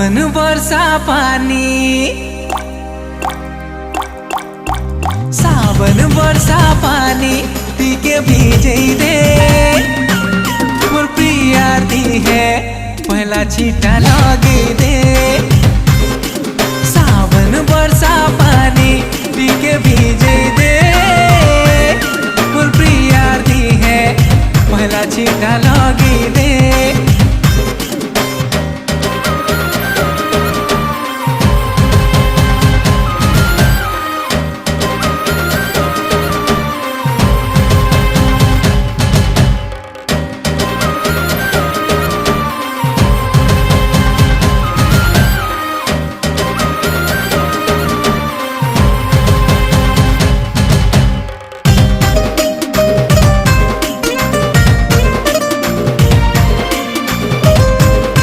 सावन वर्षा पानी, सावन वर्षा पानी पी के भीजे दे। मोर प्रियार्थी है पहला छीटा लगे दे। सावन वर्षा पानी पी के भीजे दे। मोर प्रियार्थी है पहला छीटा लगे दे।